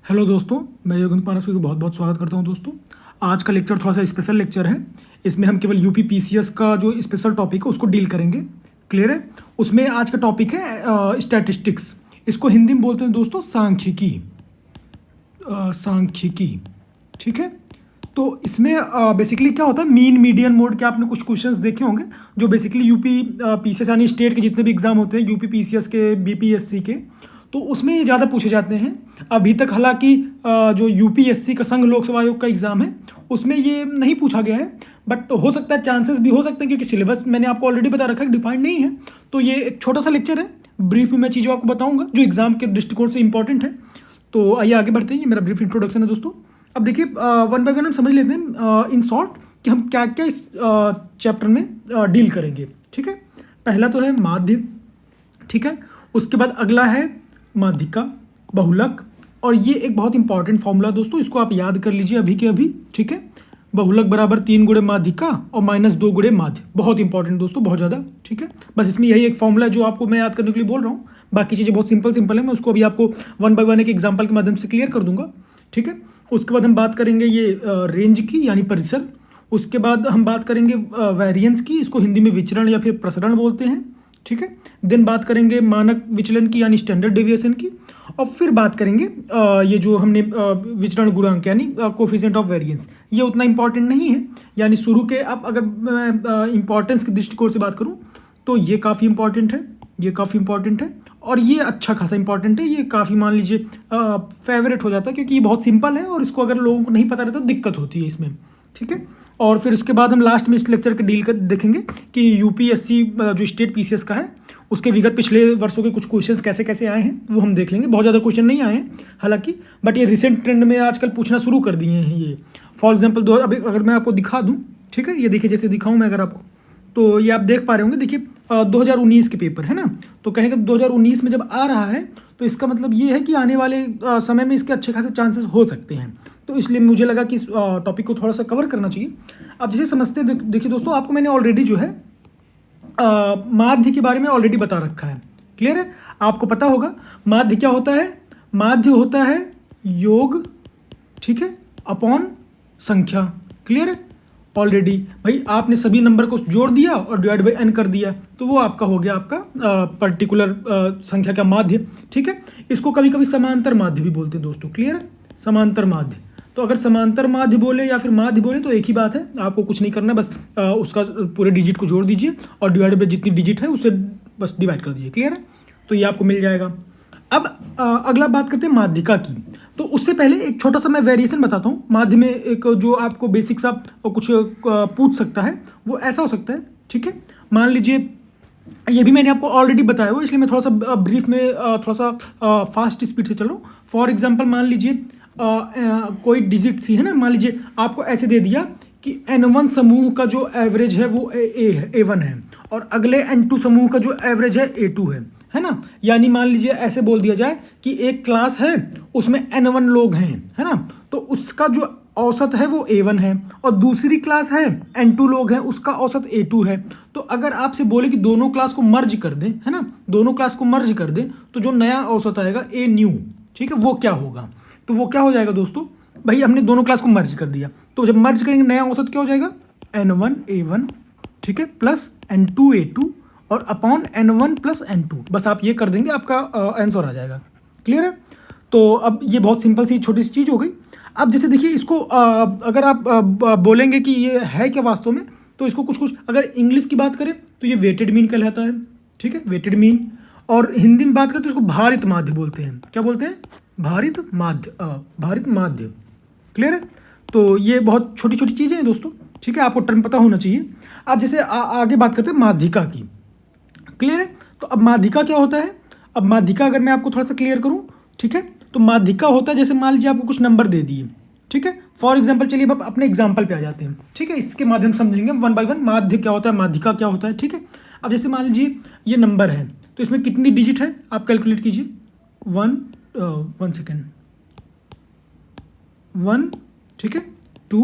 Hello दोस्तों, मैं योगेंद्र पारस को बहुत बहुत स्वागत करता हूं। दोस्तों, आज का लेक्चर थोड़ा सा स्पेशल लेक्चर है। इसमें हम केवल यूपी पीसीएस का जो स्पेशल टॉपिक है उसको डील करेंगे। क्लियर है? उसमें आज का टॉपिक है स्टैटिस्टिक्स। इसको हिंदी में बोलते हैं दोस्तों सांख्यिकी। सांख्यिकी, ठीक है। तो इसमें बेसिकली क्या होता है, मीन मीडियन मोड के आपने कुछ क्वेश्चंस देखे होंगे जो बेसिकली यूपी पीसीएस यानी स्टेट के जितने भी एग्जाम होते हैं, यूपी पीसीएस के, बीपीएससी के, तो उसमें ये ज़्यादा पूछे जाते हैं। अभी तक हालांकि जो यूपीएससी का संघ लोक सेवा आयोग का एग्ज़ाम है उसमें ये नहीं पूछा गया है, बट हो सकता है, चांसेस भी हो सकते हैं, क्योंकि सिलेबस मैंने आपको ऑलरेडी बता रखा है, डिफाइंड नहीं है। तो ये एक छोटा सा लेक्चर है, ब्रीफ में मैं चीज़ें आपको बताऊंगा जो एग्जाम के दृष्टिकोण से इंपॉर्टेंट है। तो आइए आगे बढ़ते हैं। ये मेरा ब्रीफ इंट्रोडक्शन है दोस्तों। अब देखिए, वन बाय वन हम समझ लेते हैं इन शॉर्ट कि हम क्या क्या इस चैप्टर में डील करेंगे। ठीक है, पहला तो है माध्य, ठीक है। उसके बाद अगला है माध्यिका, बहुलक, और ये एक बहुत इंपॉर्टेंट फॉर्मूला दोस्तों, इसको आप याद कर लीजिए अभी के अभी। ठीक है, बहुलक बराबर 3 गुणे माध्यिका और -2 गुणे माध्य। बहुत इंपॉर्टेंट दोस्तों, बहुत ज़्यादा। ठीक है, बस इसमें यही एक फॉर्मूला जो आपको मैं याद करने के लिए बोल रहा हूँ। बाकी चीज़ें बहुत सिंपल है, मैं उसको अभी आपको वन बाय वन एक एग्जाम्पल के माध्यम से क्लियर कर दूंगा। ठीक है, उसके बाद हम बात करेंगे ये रेंज की यानी परिसर। उसके बाद हम बात करेंगे वेरिएंस की, इसको हिंदी में विचरण या फिर प्रसरण बोलते हैं। ठीक है, देन बात करेंगे मानक विचलन की यानी स्टैंडर्ड डेविएशन की, और फिर बात करेंगे ये जो हमने विचरण गुणांक यानी कोफिशिएंट ऑफ वेरिएंस। ये उतना इंपॉर्टेंट नहीं है, यानी शुरू के, अब अगर मैं इंपॉर्टेंस के दृष्टिकोण से बात करूं तो ये काफ़ी इंपॉर्टेंट है, ये काफ़ी इंपॉर्टेंट है, और ये अच्छा खासा इंपॉर्टेंट है। ये काफ़ी मान लीजिए फेवरेट हो जाता है, क्योंकि ये बहुत सिंपल है और इसको अगर लोगों को नहीं पता रहता तो दिक्कत होती है इसमें। ठीक है, और फिर उसके बाद हम लास्ट में इस लेक्चर के डील कर देखेंगे कि यूपीएससी जो स्टेट पीसीएस का है उसके विगत पिछले वर्षों के कुछ क्वेश्चंस कैसे कैसे आए हैं वो हम देख लेंगे। बहुत ज़्यादा क्वेश्चन नहीं आए हैं हालांकि, बट ये रिसेंट ट्रेंड में आजकल पूछना शुरू कर दिए हैं ये। फॉर एग्जाम्पल अभी अगर मैं आपको दिखा दूँ, ठीक है, ये देखिए, जैसे दिखाऊँ मैं अगर आपको, तो ये आप देख पा रहे होंगे। देखिए 2019 के पेपर है ना, तो कहेंगे 2019 में जब आ रहा है तो इसका मतलब ये है कि आने वाले समय में इसके अच्छे खासे चांसेस हो सकते हैं। तो इसलिए मुझे लगा कि इस टॉपिक को थोड़ा सा कवर करना चाहिए। अब जैसे समझते देखिए दोस्तों, आपको मैंने ऑलरेडी जो है माध्य के बारे में ऑलरेडी बता रखा है। क्लियर है? आपको पता होगा माध्य क्या होता है। माध्य होता है योग, ठीक है, अपॉन संख्या। क्लियर है? ऑलरेडी भाई आपने सभी नंबर को जोड़ दिया और डिवाइड बाई n कर दिया, तो वो आपका हो गया आपका पर्टिकुलर संख्या का माध्य। ठीक है, इसको कभी कभी समांतर माध्य भी बोलते हैं दोस्तों। क्लियर है? समांतर माध्य। तो अगर समांतर माध्य बोले या फिर माध्य बोले तो एक ही बात है, आपको कुछ नहीं करना, बस उसका पूरे डिजिट को जोड़ दीजिए और डिवाइड बाई जितनी डिजिट है उससे बस डिवाइड कर दीजिए। क्लियर है? तो ये आपको मिल जाएगा। अब अगला बात करते हैं माध्यिका की। तो उससे पहले एक छोटा सा मैं वेरिएशन बताता हूँ। माध्य में एक जो आपको बेसिक सा कुछ पूछ सकता है, वो ऐसा हो सकता है। ठीक है, मान लीजिए, ये भी मैंने आपको ऑलरेडी बताया हुआ, इसलिए मैं थोड़ा सा ब्रीफ में थोड़ा सा फास्ट स्पीड से चल रहा हूँ। फॉर एग्जाम्पल मान लीजिए कोई डिजिट थी, है ना, मान लीजिए आपको ऐसे दे दिया कि N1 समूह का जो एवरेज है वो A1 है और अगले N2 समूह का जो एवरेज है A2 है ना। यानी मान लीजिए ऐसे बोल दिया जाए कि एक क्लास है उसमें N1 लोग हैं, है ना, तो उसका जो औसत है वो A1 है, और दूसरी क्लास है N2 लोग हैं, उसका औसत A2 है। तो अगर आपसे बोले कि दोनों क्लास को मर्ज कर दें, है ना, दोनों क्लास को मर्ज कर दें, तो जो नया औसत आएगा A न्यू, ठीक है, वो क्या होगा? तो वो क्या हो जाएगा दोस्तों, भाई हमने दोनों क्लास को मर्ज कर दिया, तो जब मर्ज करेंगे नया औसत क्या हो जाएगा? N1 A1, ठीक है, प्लस N2 A2 और अपॉन N1 प्लस N2। बस आप ये कर देंगे, आपका आंसर आ जाएगा। क्लियर है? तो अब ये बहुत सिंपल सी छोटी सी चीज़ हो गई। अब जैसे देखिए, इसको अगर आप बोलेंगे कि ये है क्या वास्तव में, तो इसको कुछ अगर इंग्लिश की बात करें तो ये वेटेड मीन कहलाता है। ठीक है, वेटेड मीन। और हिंदी में बात करें तो इसको भारित माध्य बोलते हैं। क्या बोलते हैं? भारित माध्य, भारित माध्य। क्लियर है? तो ये बहुत छोटी छोटी चीज़ें हैं दोस्तों। ठीक है, आपको टर्म पता होना चाहिए। अब जैसे आगे बात करते हैं माध्यिका की। क्लियर है? तो अब माध्यिका क्या होता है? अब माध्यिका अगर मैं आपको थोड़ा सा क्लियर करूं, ठीक है, तो माध्यिका होता है, जैसे मान लीजिए आपको कुछ नंबर दे दिए, ठीक है। फॉर एग्जाम्पल, चलिए अब अपने एग्जाम्पल पे आ जाते हैं। ठीक है, इसके माध्यम से समझेंगे वन बाय वन माध्य क्या होता है, माध्यिका क्या होता है। ठीक है, अब जैसे मान लीजिए ये नंबर है, तो इसमें कितनी डिजिट है आप कैलकुलेट कीजिए। 1, ठीक है, 2,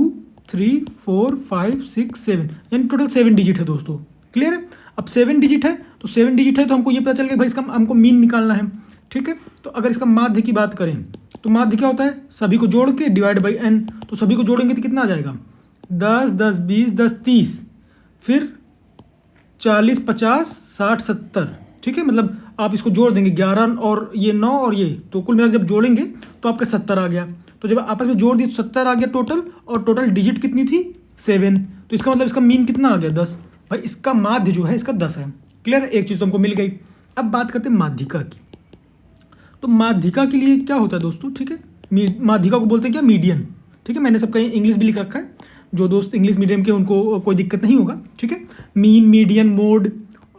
3, 4, 5, 6, 7, यानी टोटल 7 डिजिट है दोस्तों। क्लियर है? अब 7 डिजिट है, तो 7 डिजिट है तो हमको ये पता चल गया भाई इसका हमको मीन निकालना है। ठीक है, तो अगर इसका माध्य की बात करें तो माध्य क्या होता है, सभी को जोड़ के डिवाइड बाई n, तो सभी को जोड़ेंगे तो कितना आ जाएगा, 10 10 20 10 30, फिर 40 50 60 70, ठीक है। मतलब आप इसको जोड़ देंगे 11 और ये 9 और ये, तो कुल मिलाकर जब जोड़ेंगे तो आपका 70 आ गया। तो जब आपस में जोड़ दिए तो 70 आ गया टोटल, और टोटल डिजिट कितनी थी 7, तो इसका मतलब इसका मीन कितना आ गया 10। भाई इसका माध्य जो है इसका 10 है। क्लियर है, एक चीज़ तो हमको मिल गई। अब बात करते हैं माध्यिका की। तो माध्यिका के लिए क्या होता है दोस्तों, ठीक है, माध्यिका को बोलते हैं क्या, मीडियन, ठीक है। मैंने सबका इंग्लिश भी लिख रखा है, जो दोस्त इंग्लिश मीडियम के उनको कोई दिक्कत नहीं होगा, ठीक है। मीन, मीडियन, मोड,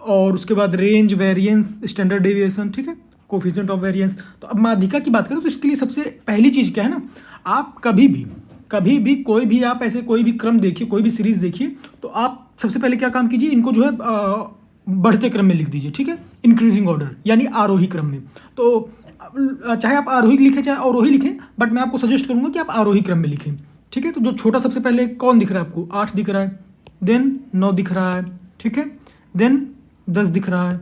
और उसके बाद रेंज, वेरिएंस, स्टैंडर्ड डेविएशन, ठीक है, कोफिशिएंट ऑफ वेरिएंस। तो अब माध्यिका की बात करें तो इसके लिए सबसे पहली चीज़ क्या है ना, आप कभी भी कोई भी आप ऐसे कोई भी क्रम देखिए, कोई भी सीरीज देखिए, तो आप सबसे पहले क्या काम कीजिए, इनको जो है बढ़ते क्रम में लिख दीजिए, ठीक है, इंक्रीजिंग ऑर्डर यानी आरोही क्रम में। तो चाहे आप आरोही लिखें चाहे अवरोही लिखें, बट मैं आपको सजेस्ट करूंगा कि आप आरोही क्रम में लिखें, ठीक है। तो जो छोटा सबसे पहले कौन दिख रहा है आपको, 8 दिख रहा है, देन 9 दिख रहा है, ठीक है, देन 10 दिख रहा है,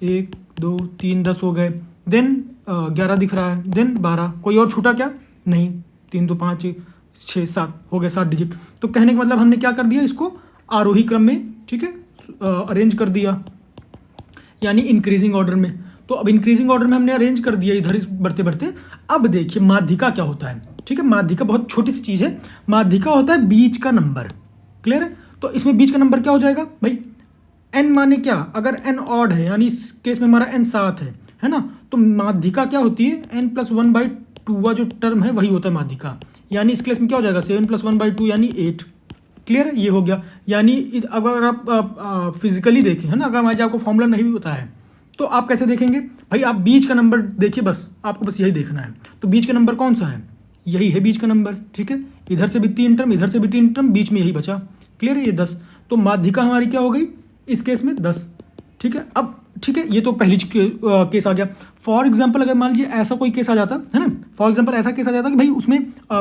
1 2 3 10 हो गए, देन 11 दिख रहा है, देन 12, कोई और छूटा क्या, नहीं, 3 2 5 6 7 हो गए, 7 डिजिट। तो कहने का मतलब हमने क्या कर दिया, इसको आरोही क्रम में, ठीक है, अरेंज कर दिया, यानी इंक्रीजिंग ऑर्डर में। तो अब इंक्रीजिंग ऑर्डर में हमने अरेंज कर दिया इधर बढ़ते बढ़ते। अब देखिए माध्यिका क्या होता है, ठीक है। माध्यिका बहुत छोटी सी चीज़ है, माध्यिका होता है बीच का नंबर। क्लियर है, तो इसमें बीच का नंबर क्या हो जाएगा भाई, n माने क्या, अगर n ऑड है यानी इस केस में हमारा n 7 है ना, तो माध्यिका क्या होती है, n+1/2 जो टर्म है वही होता है माध्यिका, यानी इस केस में क्या हो जाएगा 7+1/2 यानी 8। क्लियर है, ये हो गया। यानी अगर आप फिजिकली देखें, है ना, अगर आज आपको फॉर्मूला नहीं भी पता है तो आप कैसे देखेंगे भाई, आप बीच का नंबर देखिए, बस आपको बस यही देखना है। तो बीच का नंबर कौन सा है, यही है बीच का नंबर, ठीक है। इधर से भी 3 टर्म, इधर से भी 3 टर्म, बीच में यही बचा। क्लियर है, ये 10। तो माध्यिका हमारी क्या हो गई इस केस में 10, ठीक है। अब ठीक है, ये तो पहली केस आ गया। फॉर एग्जाम्पल अगर मान लीजिए ऐसा कोई केस आ जाता है ना, फॉर एग्जाम्पल ऐसा केस आ जाता कि भाई उसमें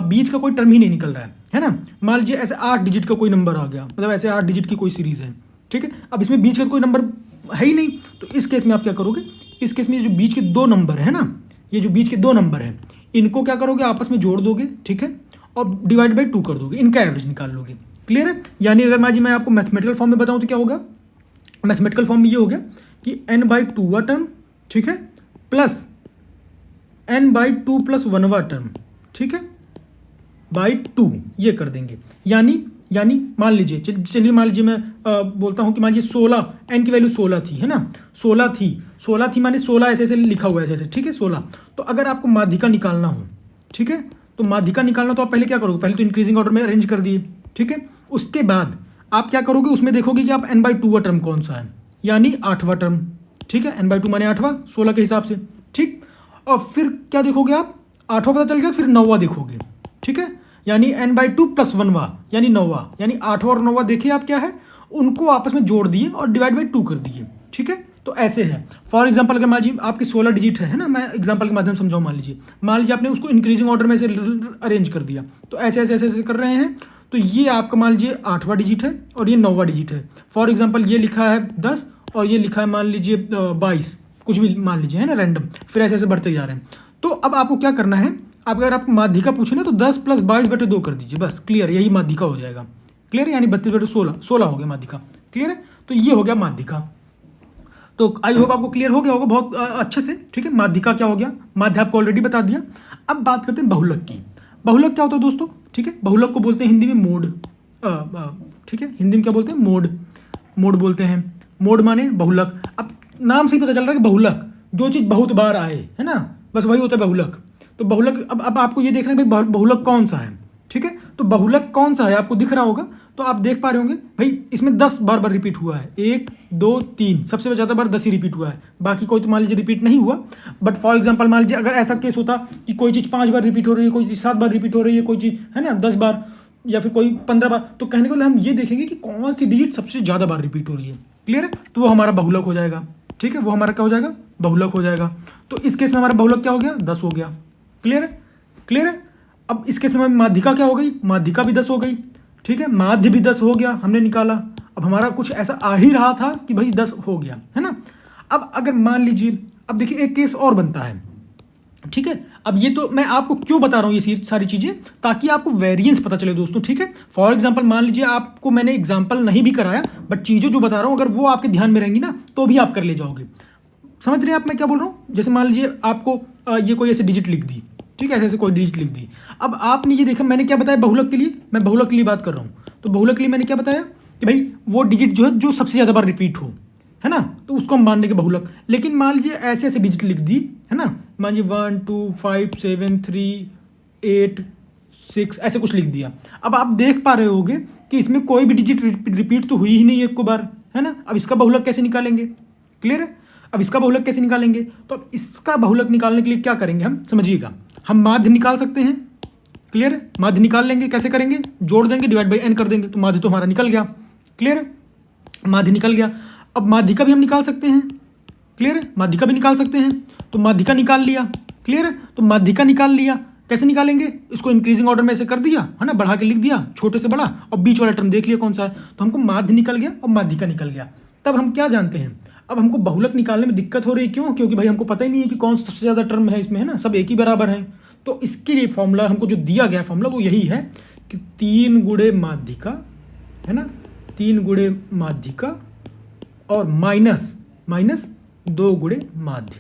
बीच का कोई टर्म ही नहीं निकल रहा है ना, मान लीजिए ऐसे 8 डिजिट का कोई नंबर आ गया, मतलब ऐसे 8 डिजिट की कोई सीरीज है, ठीक है। अब इसमें बीच का कोई नंबर है ही नहीं, तो इस केस में आप क्या करोगे, इस केस में ये जो बीच के 2 नंबर है ना, ये जो बीच के 2 नंबर हैं, इनको क्या करोगे, आपस में जोड़ दोगे, ठीक है, और डिवाइड बाई 2 कर दोगे, इनका एवरेज निकाल लोगे। क्लियर है, यानी अगर मैं आपको मैथमेटिकल फॉर्म में बताऊं तो क्या होगा, मैथमेटिकल फॉर्म में ये हो गया कि n/2 टर्म, ठीक है, प्लस n/2 + 1 टर्म, ठीक है, बाई 2, ये कर देंगे। यानी मान लीजिए, चलिए मान लीजिए मैं बोलता हूँ कि मान लीजिए 16, n की वैल्यू 16 थी, है ना, 16 थी माने 16 ऐसे ऐसे लिखा हुआ है जैसे, ठीक है, 16। तो अगर आपको माध्यिका निकालना हो, ठीक है, तो माध्यिका निकालना तो आप पहले क्या करोगे, पहले तो इंक्रीजिंग ऑर्डर में अरेंज कर दिए, ठीक है। उसके बाद आप क्या करोगे, उसमें देखोगे कि आप n/2 टर्म कौन सा है, यानी 8वां टर्म, ठीक है, n/2 माने 8वां 16 के हिसाब से, ठीक। और फिर क्या देखोगे आप, 8वां पता चल गया, फिर 9वां देखोगे, ठीक है, यानी n/2 + 1वां यानी 9वां, यानी 8वां और 9वां देखिए आप क्या है, उनको आपस में जोड़ दिए और डिवाइड बाई 2 कर दिए, ठीक है। तो ऐसे है। फॉर एग्जांपल अगर मान लीजिए आपकी 16 डिजिट है ना, मैं एग्जांपल के माध्यम से समझाऊं, मान लीजिए आपने उसको इंक्रीजिंग ऑर्डर में से अरेंज कर दिया, तो ऐसे ऐसे ऐसे ऐसे कर रहे हैं, तो ये आपका मान लीजिए 8वां डिजिट है और ये 9वां डिजिट है। फॉर एग्जाम्पल ये लिखा है 10 और ये लिखा है मान लीजिए 22, कुछ भी मान लीजिए, है ना, रैंडम, फिर ऐसे ऐसे बढ़ते जा रहे हैं। तो अब आपको क्या करना है, अगर आपको माध्यिका पूछे ना तो 10 + 22/2 कर दीजिए, बस, क्लियर, यही माध्यिका हो जाएगा। क्लियर है, यानी 32/16 हो गया माध्यिका। क्लियर है, तो ये हो गया माध्यिका। तो आई होप आपको क्लियर हो गया होगा बहुत अच्छे से, ठीक है। माध्यिका क्या हो गया, माध्य आपको ऑलरेडी बता दिया। अब बात करते हैं बहुलक की। बहुलक क्या होता है दोस्तों, ठीक है, बहुलक को बोलते हैं हिंदी में मोड, ठीक है, हिंदी में क्या बोलते हैं, मोड बोलते हैं। मोड माने बहुलक। अब नाम से ही पता चल रहा है कि बहुलक, जो चीज़ बहुत बार आए, है ना, बस वही होता है बहुलक। तो बहुलक, अब आपको ये देखना है भाई बहुलक कौन सा है, ठीक है। तो बहुलक कौन सा है आपको दिख रहा होगा, तो आप देख पा रहे होंगे भाई इसमें 10 बार रिपीट हुआ है, 1 2 3, सबसे ज़्यादा बार 10 ही रिपीट हुआ है, बाकी कोई तो मान लीजिए रिपीट नहीं हुआ। बट फॉर एग्जांपल मान लीजिए अगर ऐसा केस होता कि कोई चीज़ 5 बार रिपीट हो रही है, कोई चीज़ 7 बार रिपीट हो रही है, कोई चीज़, है ना, 10 बार या फिर कोई 15 बार, तो कहने को मतलब हम ये देखेंगे कि कौन सी डिजिट सबसे ज़्यादा बार रिपीट हो रही है। क्लियर है, तो वो हमारा बहुलक हो जाएगा, ठीक है, वो हमारा क्या हो जाएगा, बहुलक हो जाएगा। तो इस केस में हमारा बहुलक क्या हो गया, 10 हो गया। क्लियर है, क्लियर है। अब इस केस में माध्यिका क्या हो गई, माध्यिका भी 10 हो गई, ठीक है, माध्य भी 10 हो गया, हमने निकाला। अब हमारा कुछ ऐसा आ ही रहा था कि भाई 10 हो गया, है ना। अब अगर मान लीजिए, अब देखिए एक केस और बनता है, ठीक है। अब ये तो मैं आपको क्यों बता रहा हूँ ये सारी चीज़ें, ताकि आपको वेरिएंस पता चले दोस्तों। ठीक है, फॉर एग्जांपल मान लीजिए आपको मैंने एग्जांपल नहीं भी कराया, बट चीज़ें जो बता रहा हूँ अगर वो आपके ध्यान में रहेंगी ना तो भी आप कर ले जाओगे। समझ रहे हैं आप मैं क्या बोल रहा हूँ? जैसे मान लीजिए आपको ये कोई ऐसे डिजिट लिख दी, ठीक है, ऐसे ऐसे कोई डिजिट लिख दी। अब आपने ये देखा मैंने क्या बताया बहुलक के लिए, मैं बहुलक के लिए बात कर रहा हूँ, तो बहुलक के लिए मैंने क्या बताया कि भाई वो डिजिट जो है जो सबसे ज़्यादा बार रिपीट हो, है ना, तो उसको हम मान लेंगे बहुलक। लेकिन मान लीजिए ऐसे ऐसे डिजिट लिख दी, है ना, मान लीजिए 1 2 5 7 3 8 6 ऐसे कुछ लिख दिया। अब आप देख पा रहे होगे कि इसमें कोई भी डिजिट रिपीट तो हुई ही नहीं एक को बार, है ना। अब इसका बहुलक कैसे निकालेंगे? क्लियर है? अब इसका बहुलक कैसे निकालेंगे? तो अब इसका बहुलक निकालने के लिए क्या करेंगे हम, समझिएगा। हम माध्य निकाल सकते हैं। क्लियर है? माध्य निकाल लेंगे। कैसे करेंगे? जोड़ देंगे, डिवाइड बाई n कर देंगे, तो माध्य तो हमारा निकल गया। क्लियर है? माध्य निकल गया। अब माध्यिका भी हम निकाल सकते हैं। क्लियर है? माध्यिका भी निकाल सकते हैं, तो माध्यिका निकाल लिया। क्लियर है? तो माध्यिका निकाल लिया, कैसे निकालेंगे? इसको इंक्रीजिंग ऑर्डर में ऐसे कर दिया, है ना, बढ़ा के लिख दिया छोटे से बड़ा, और बीच वाला टर्म देख लिया कौन सा है, तो हमको माध्य निकल गया और माध्यिका निकल गया। तब हम क्या जानते हैं, अब हमको बहुलक निकालने में दिक्कत हो रही है। क्यों? क्योंकि भाई हमको पता ही नहीं है कि कौन सबसे ज़्यादा टर्म है इसमें, है ना, सब एक ही बराबर है। तो इसके लिए फॉर्मूला हमको जो दिया गया फॉर्मूला वो यही है कि 3 गुणे माध्यिका, है ना, 3 गुणे माध्यिका और माइनस 2 गुणे माध्य,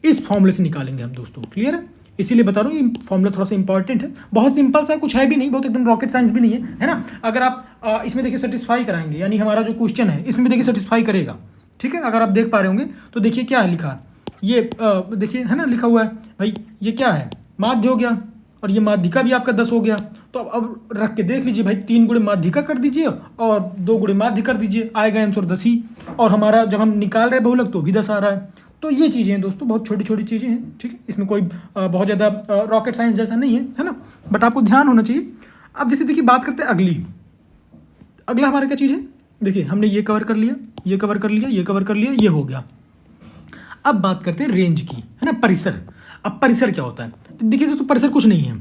इस फॉर्मूले से निकालेंगे हम दोस्तों। क्लियर है? इसीलिए बता रहा हूँ ये फॉर्मूला थोड़ा सा इंपॉर्टेंट है, बहुत सिंपल सा है, कुछ है भी नहीं, बहुत एकदम रॉकेट साइंस भी नहीं है ना। अगर आप इसमें देखिए सेटिस्फाई कराएंगे, यानी हमारा जो क्वेश्चन है इसमें देखिए सेटिस्फाई करेगा। ठीक है, अगर आप देख पा रहे होंगे तो देखिए क्या है लिखा, ये देखिए, है ना, लिखा हुआ है भाई, ये क्या है, माध्य हो गया, और ये माध्यिका भी आपका 10 हो गया। तो अब रख के देख लीजिए भाई, 3 गुणे माध्यिका कर दीजिए और 2 गुणे माध्य कर दीजिए, आएगा आंसर 10 ही। और हमारा जब हम निकाल रहे बहुलक तो भी 10 आ रहा है। तो ये चीज़ें हैं दोस्तों, बहुत छोटी छोटी चीज़ें हैं। ठीक है, इसमें कोई बहुत ज़्यादा रॉकेट साइंस जैसा नहीं है ना, बट आपको ध्यान होना चाहिए। अब जैसे देखिए बात करते हैं अगला हमारा क्या चीज़ है, देखिए हमने ये कवर कर लिया, ये कवर कर लिया, ये कवर कर लिया, ये हो गया। अब बात करते हैं रेंज की, है ना, परिसर। अब परिसर क्या होता है? तो देखिए दोस्तों, परिसर कुछ नहीं है।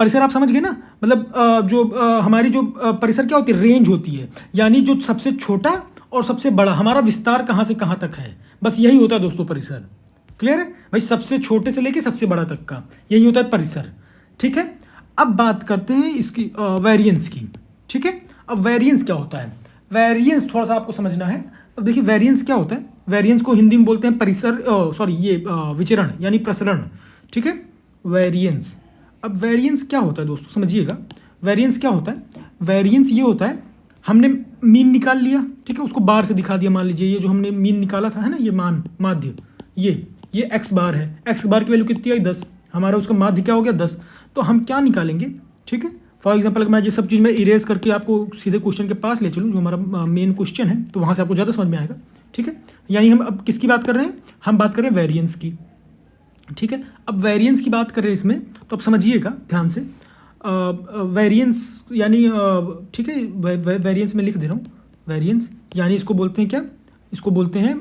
परिसर आप समझ गए ना, मतलब हमारी जो परिसर क्या होती है, रेंज होती है, यानी जो सबसे छोटा और सबसे बड़ा हमारा विस्तार कहाँ से कहाँ तक है, बस यही होता है दोस्तों परिसर। क्लियर है भाई? सबसे छोटे से लेके सबसे बड़ा तक का यही होता है परिसर। ठीक है, अब बात करते हैं इसकी वेरिएंस की। ठीक है, अब वेरिएंस क्या होता है? वेरिएंस थोड़ा सा आपको समझना है। अब देखिए वेरिएंस क्या होता है, वेरिएंस को हिंदी में बोलते हैं विचरण यानी प्रसरण। ठीक है, वेरिएंस। अब वेरिएंस क्या होता है दोस्तों, समझिएगा। वेरिएंस क्या होता है? वेरिएंस ये होता है, हमने मीन निकाल लिया, ठीक है, उसको बार से दिखा दिया। मान लीजिए ये जो हमने मीन निकाला था, है ना, ये माध्य, ये एक्स बार है, एक्स बार की वैल्यू कितनी आई 10, हमारा उसका माध्य क्या हो गया 10। तो हम क्या निकालेंगे? ठीक है, फॉर एग्जाम्पल अगर मैं ये सब चीज़ में इरेज करके आपको सीधे क्वेश्चन के पास ले चलूँ, जो हमारा मेन क्वेश्चन है, तो वहाँ से आपको ज़्यादा समझ में आएगा। ठीक है, यानी हम अब किसकी बात कर रहे हैं? हम बात कर रहे हैं वेरिएंस की। ठीक है, अब वेरिएंस की बात कर रहे हैं इसमें, तो अब समझिएगा ध्यान से। वेरिएंस यानी ठीक है, वेरिएंस में लिख दे रहा हूँ। वेरिएंस यानी इसको बोलते हैं क्या? इसको बोलते हैं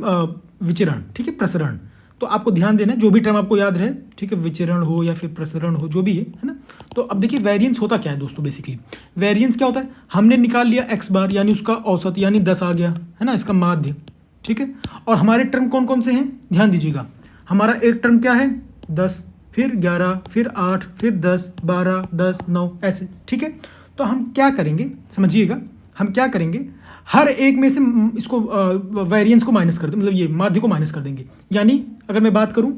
विचरण। ठीक है, प्रसरण। तो आपको ध्यान देना, जो भी टर्म आपको याद रहे, ठीक है, विचरण हो या फिर प्रसरण हो, जो भी है ना। तो अब देखिए वेरिएंस होता क्या है दोस्तों, बेसिकली वेरिएंस क्या होता है, हमने निकाल लिया एक्स बार, यानी उसका औसत यानी 10 आ गया, है ना, इसका माध्य। ठीक है, और हमारे टर्म कौन कौन से हैं, ध्यान दीजिएगा। हमारा एक टर्म क्या है 10, फिर 11, फिर 8, फिर 10, 12, 10, 9 ऐसे। ठीक है, तो हम क्या करेंगे, समझिएगा, हम क्या करेंगे, हर एक में से इसको वेरिएंस को माइनस कर दें, मतलब ये माध्य को माइनस कर देंगे। यानी अगर मैं बात करूं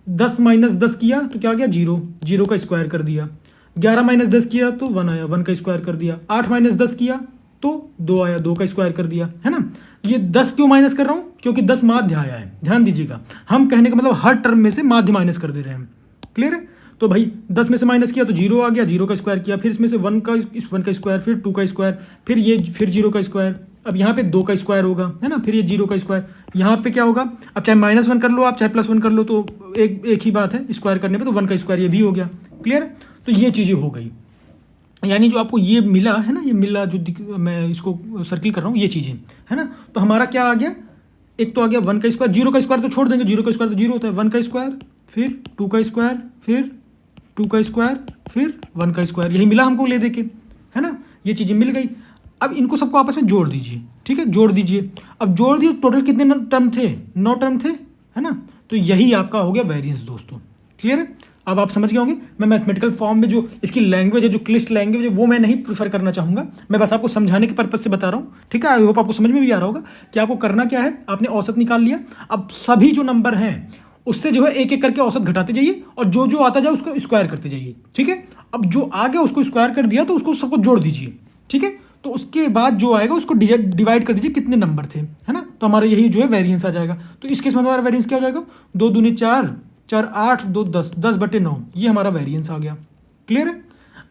10 माइनस 10 किया तो क्या आ गया 0, 0 का स्क्वायर कर दिया। 11 माइनस 10 किया तो 1 आया, 1 का स्क्वायर कर दिया। 8 माइनस 10 किया तो 2 आया, 2 का स्क्वायर कर दिया, है ना। ये 10 क्यों माइनस कर रहा हूं? क्योंकि 10 माध्य आया है। ध्यान दीजिएगा, हम कहने का मतलब हर टर्म में से माध्य माइनस कर दे रहे हैं। क्लियर है? तो भाई 10 में से माइनस किया तो 0 आ गया, 0 का स्क्वायर किया, फिर इसमें से 1 का स्क्वायर, फिर 2 का स्क्वायर, फिर 0 का स्क्वायर। अब यहाँ पे 2 का स्क्वायर होगा, है ना, फिर ये 0 का स्क्वायर। यहाँ पे क्या होगा, अब चाहे -1 कर लो आप, चाहे +1 कर लो, तो एक ही बात है, स्क्वायर करने पे तो 1 का स्क्वायर ये भी हो गया। क्लियर? तो ये चीज़ें हो गई, यानी जो आपको ये मिला है ना, ये मिला जो मैं इसको सर्किल कर रहा हूँ, ये चीज़ें, है ना। तो हमारा क्या आ गया, एक तो आ गया 1 का स्क्वायर, 0 का स्क्वायर तो छोड़ देंगे, 0 का स्क्वायर तो 0 होता है। 1 का स्क्वायर, फिर 2 का स्क्वायर, फिर 2 का स्क्वायर, फिर 1 का स्क्वायर, यही मिला हमको ले दे के, है ना, ये चीज़ें मिल गई। अब इनको सबको आपस में जोड़ दीजिए। ठीक है, जोड़ दीजिए। अब जोड़ दिए, टोटल कितने टर्म थे, 9 टर्म थे, है ना। तो यही आपका हो गया वेरिएंस दोस्तों। क्लियर है? अब आप समझ गए होंगे। मैं मैथमेटिकल फॉर्म में जो इसकी लैंग्वेज है, जो क्लिष्ट लैंग्वेज है, वो मैं नहीं प्रीफर करना चाहूँगा। मैं बस आपको समझाने के पर्पज से बता रहा हूँ, ठीक है? आई होप आपको समझ में भी आ रहा होगा कि आपको करना क्या है। आपने औसत निकाल लिया, अब सभी जो नंबर हैं उससे जो है एक एक करके औसत घटाते जाइए और जो जो आता जाए उसको स्क्वायर करते जाइए, ठीक है? अब जो आ गया उसको स्क्वायर कर दिया तो उसको सबको जोड़ दीजिए, ठीक है? तो उसके बाद जो आएगा उसको डिवाइड कर दीजिए कितने नंबर थे, है ना? तो हमारा यही जो है वेरिएंस आ जाएगा। तो इस केस में हमारा वेरिएंस क्या हो जाएगा? 2 दूनी 4, 4 8, 2 10, 10/9, ये हमारा वेरिएंस आ गया। क्लियर है?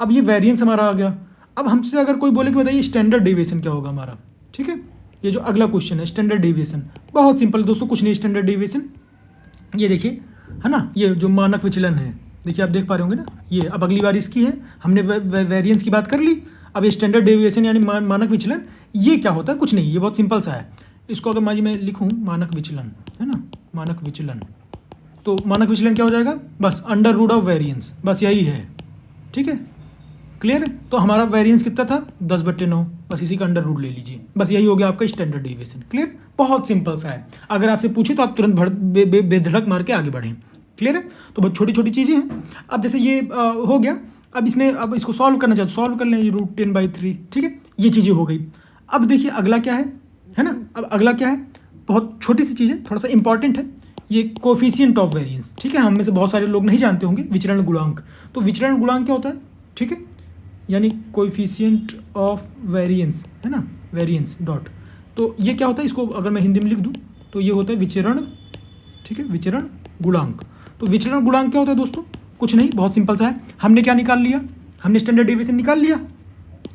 अब ये वेरिएंस हमारा आ गया। अब हमसे अगर कोई बोले कि बताइए स्टैंडर्ड डेविएशन क्या होगा हमारा, ठीक है? ये जो अगला क्वेश्चन है स्टैंडर्ड डेविएशन, बहुत सिंपल दोस्तों, कुछ नहीं स्टैंडर्ड डेविएशन, ये देखिए, है ना? ये जो मानक विचलन है, देखिए आप देख पा रहे होंगे ना, ये अब अगली बार इसकी है, हमने वेरिएंस की बात कर ली। अब ये स्टैंडर्ड डेविएशन यानी मानक विचलन, ये क्या होता है? कुछ नहीं, ये बहुत सिंपल सा है। इसको अगर मान मैं लिखूँ मानक विचलन, है ना, मानक विचलन, तो मानक विचलन क्या हो जाएगा? बस अंडर रूट ऑफ वेरिएंस, बस यही है, ठीक है? क्लियर है? तो हमारा वेरिएंस कितना था? 10/9, बस इसी का अंडर रूट ले लीजिए, बस यही हो गया आपका स्टैंडर्ड डेविएशन। क्लियर? बहुत सिंपल सा है, अगर आपसे पूछे तो आप तुरंत बेधड़क मार के आगे बढ़ें। क्लियर है? तो बहुत छोटी छोटी चीज़ें हैं। अब जैसे ये हो गया, अब इसमें अब इसको सॉल्व करना चाहते सॉल्व कर लें, ये √10/3, ठीक है? ये चीज़ें हो गई। अब देखिए अगला क्या है ना? अब अगला क्या है? बहुत छोटी सी चीज़ है, थोड़ा सा इंपॉर्टेंट है, ये कोफिशिएंट ऑफ वेरिएंस, ठीक है? हम में से बहुत सारे लोग नहीं जानते होंगे विचरण गुणांक। तो विचरण गुणांक क्या होता है, ठीक है? यानी कोएफिशिएंट ऑफ वेरिएंस, है ना, वेरिएंस डॉट, तो ये क्या होता है? इसको अगर मैं हिंदी में लिख दूं तो ये होता है विचरण, ठीक है, विचरण गुणांक। तो विचरण गुणांक क्या होता है दोस्तों? कुछ नहीं, बहुत सिंपल सा है। हमने क्या निकाल लिया? हमने स्टैंडर्ड डेविएशन निकाल लिया।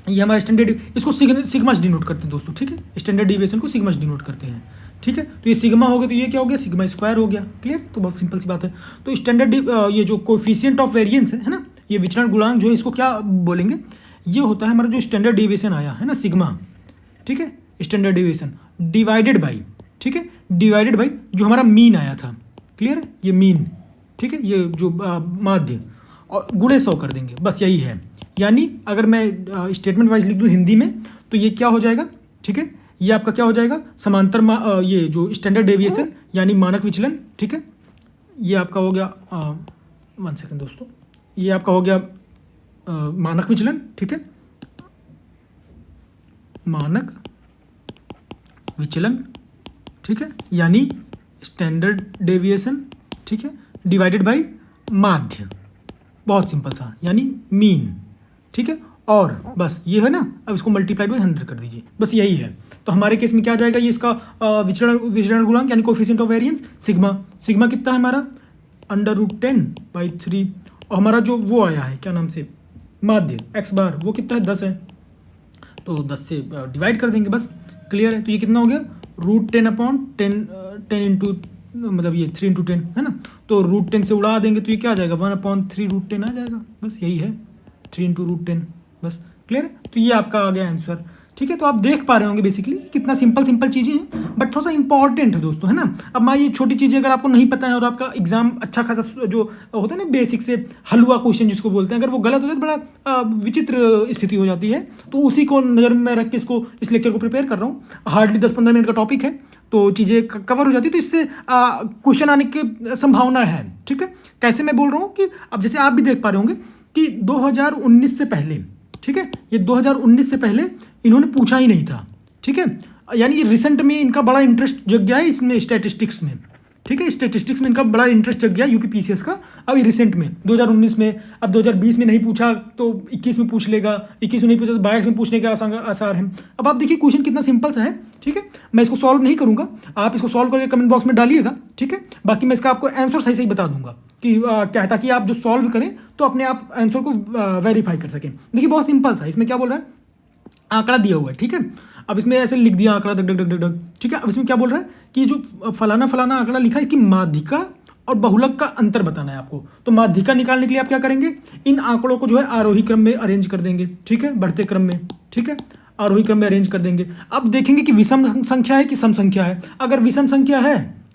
ये हमारा स्टैंडर्ड, इसको सिग्मा से डिनोट करते हैं दोस्तों, ठीक है? स्टैंडर्ड डेविएशन को सिग्मा से डिनोट करते हैं, ठीक है? तो ये सिग्मा हो गया, तो ये क्या हो गया? सिग्मा स्क्वायर हो गया। क्लियर? तो बहुत सिंपल सी बात है। तो स्टैंडर्ड ये जो कोएफिशिएंट ऑफ वेरिएंस है ना, ये विचरण गुणांक जो है, इसको क्या बोलेंगे? ये होता है हमारा जो स्टैंडर्ड डेविएशन आया है ना, सिग्मा, ठीक है? स्टैंडर्ड डेविएशन डिवाइडेड बाई, ठीक है, डिवाइडेड बाई जो हमारा मीन आया था। क्लियर है? ये मीन, ठीक है, ये जो माध्य, और गुणे 100 कर देंगे, बस यही है। यानी अगर मैं स्टेटमेंट वाइज लिख दूँ हिंदी में तो ये क्या हो जाएगा, ठीक है? ये आपका क्या हो जाएगा? समांतर ये जो स्टैंडर्ड डेविएशन यानी मानक विचलन, ठीक है? ये आपका हो गया 1 सेकेंड दोस्तों, ये आपका हो गया मानक विचलन, ठीक है, मानक विचलन, ठीक है, यानी स्टैंडर्ड डेविएशन, ठीक है, डिवाइडेड बाय माध्य, बहुत सिंपल सा, यानी मीन, ठीक है? और बस ये है ना, अब इसको मल्टीप्लाइड बाय 100 कर दीजिए, बस यही है। तो हमारे केस में क्या आ जाएगा? ये इसका विचरण गुणांक यानी coefficient of variance sigma, sigma कितना है हमारा? √10/3, और हमारा जो वो आया है क्या नाम से माध्य x बार, वो कितना है? 10 है, तो 10 से डिवाइड कर देंगे, बस। क्लियर है? तो ये कितना हो गया? √10/10, 10 इंटू मतलब ये 3 × 10 है ना, तो √10 से उड़ा देंगे तो ये क्या आ जाएगा? 1/3 √10 आ जाएगा, बस यही है, 3 × √10, बस। क्लियर है? तो ये आपका आ गया आंसर, ठीक है? तो आप देख पा रहे होंगे बेसिकली कितना सिंपल सिंपल चीज़ें हैं, बट थोड़ा सा इंपॉर्टेंट है दोस्तों, है ना? अब मान ये छोटी चीज़ें अगर आपको नहीं पता है और आपका एग्जाम अच्छा खासा जो होता है ना बेसिक से हलवा क्वेश्चन जिसको बोलते हैं, अगर वो गलत हो जाए तो बड़ा विचित्र स्थिति हो जाती है। तो उसी को नज़र में रख के इस लेक्चर को प्रिपेयर कर रहा हूँ। हार्डली 10-15 मिनट का टॉपिक है, तो चीज़ें कवर हो जाती है, तो इससे क्वेश्चन आने की संभावना है, ठीक है? कैसे मैं बोल रहा हूँ कि अब जैसे आप भी देख पा रहे होंगे कि 2019 से पहले, ठीक है, ये 2019 से पहले इन्होंने पूछा ही नहीं था, ठीक है? यानी रिसेंट में इनका बड़ा इंटरेस्ट जग गया है इसमें, स्टैटिस्टिक्स में, ठीक है? स्टैटिस्टिक्स में इनका बड़ा इंटरेस्ट जग गया यूपी पीसीएस का। अब रिसेंट में 2019 में, अब 2020 में नहीं पूछा तो 21 में पूछ लेगा, 21 में नहीं पूछा तो 22 में पूछने के आसार हैं। अब आप देखिए क्वेश्चन कितना सिंपल सा है, ठीक है? मैं इसको सॉल्व नहीं करूंगा, आप इसको सॉल्व करके कमेंट बॉक्स में डालिएगा, ठीक है? बाकी मैं इसका आपको आंसर सही सही बता दूंगा कि क्या है, ताकि आप जो सॉल्व करें तो अपने आप आंसर को वेरीफाई कर सकें। देखिए बहुत सिंपल सा, इसमें क्या बोल रहा है? आंकड़ा दिया हुआ है, ठीक है? अब इसमें ऐसे लिख दिया आंकड़ा डग डग डग डग, ठीक है? अब इसमें क्या बोल रहा है कि जो फलाना फलाना आंकड़ा लिखा है, इसकी माध्यिका और बहुलक का अंतर बताना है आपको। तो माध्यिका निकालने के लिए आप क्या करेंगे? इन आंकड़ों को जो है आरोही क्रम में अरेंज कर देंगे, ठीक है, बढ़ते क्रम में, ठीक है, आरोही क्रम में अरेंज कर देंगे। अब देखेंगे कि विषम संख्या है कि सम संख्या है। अगर विषम संख्या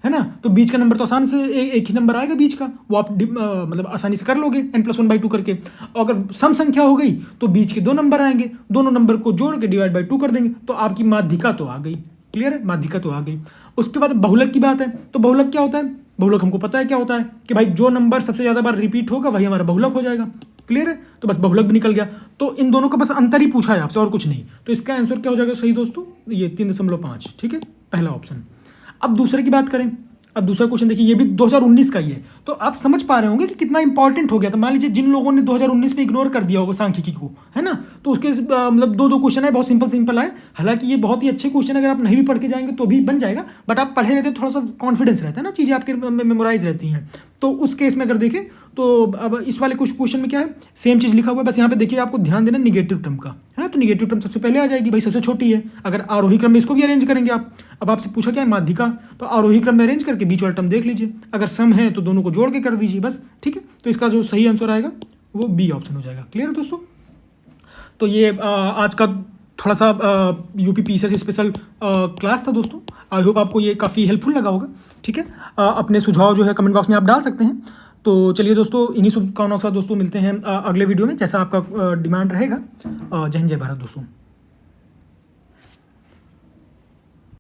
है ना, तो बीच का नंबर तो आसान से एक ही नंबर आएगा बीच का, वो आप मतलब आसानी से कर लोगे n+1/2 करके। और अगर सम संख्या हो गई तो बीच के 2 नंबर आएंगे, दोनों नंबर को जोड़ के डिवाइड बाई 2 कर देंगे, तो आपकी माध्यिका तो आ गई। क्लियर है? माध्यिका तो आ गई। उसके बाद बहुलक की बात है, तो बहुलक क्या होता है? बहुलक हमको पता है क्या होता है कि भाई जो नंबर सबसे ज़्यादा बार रिपीट होगा वही हमारा बहुलक हो जाएगा। क्लियर है? तो बस बहुलक भी निकल गया। तो इन दोनों का बस अंतर ही पूछा है आपसे और कुछ नहीं। तो इसका आंसर क्या हो जाएगा सही दोस्तों? ये 3.5। ठीक है, पहला ऑप्शन। अब दूसरे की बात करें। अब दूसरा क्वेश्चन देखिए, ये भी 2019 का ही है। तो आप समझ पा रहे होंगे कि कितना इंपॉर्टेंट हो गया था। मान लीजिए जिन लोगों ने 2019 में इग्नोर कर दिया होगा सांख्यिकी को, है ना, तो उसके मतलब दो क्वेश्चन है, बहुत सिंपल सिंपल आए। हालांकि ये बहुत ही अच्छे क्वेश्चन, अगर आप नहीं भी पढ़ के जाएंगे तो भी बन जाएगा, बट आप पढ़े रहते थोड़ा सा कॉन्फिडेंस रहता है ना, चीज़ें आपके मेमोराइज रहती हैं। तो उस केस में अगर देखें तो अब इस वाले कुछ क्वेश्चन में क्या है, सेम चीज़ लिखा हुआ है, बस यहाँ पे देखिए आपको ध्यान देना निगेटिव टर्म का, है ना। तो निगेटिव टर्म सबसे पहले आ जाएगी भाई, सबसे छोटी है। अगर आरोही क्रम में इसको भी अरेंज करेंगे आप, अब आपसे पूछा क्या है माध्यिका, तो आरोही क्रम में अरेंज करके बीच वाला टर्म देख लीजिए, अगर सम है तो दोनों को जोड़ के कर दीजिए बस। ठीक है, तो इसका जो सही आंसर आएगा वो बी ऑप्शन हो जाएगा। क्लियर है दोस्तों? तो ये आज का थोड़ा सा यूपी पीसीएस स्पेशल क्लास था दोस्तों। आई होप आपको ये काफ़ी हेल्पफुल लगा होगा। ठीक है, अपने सुझाव जो है कमेंट बॉक्स में आप डाल सकते हैं। तो चलिए दोस्तों, इन्हीं शुभकामनाओं के साथ दोस्तों मिलते हैं अगले वीडियो में, जैसा आपका डिमांड रहेगा। जय हिंद, जय भारत दोस्तों।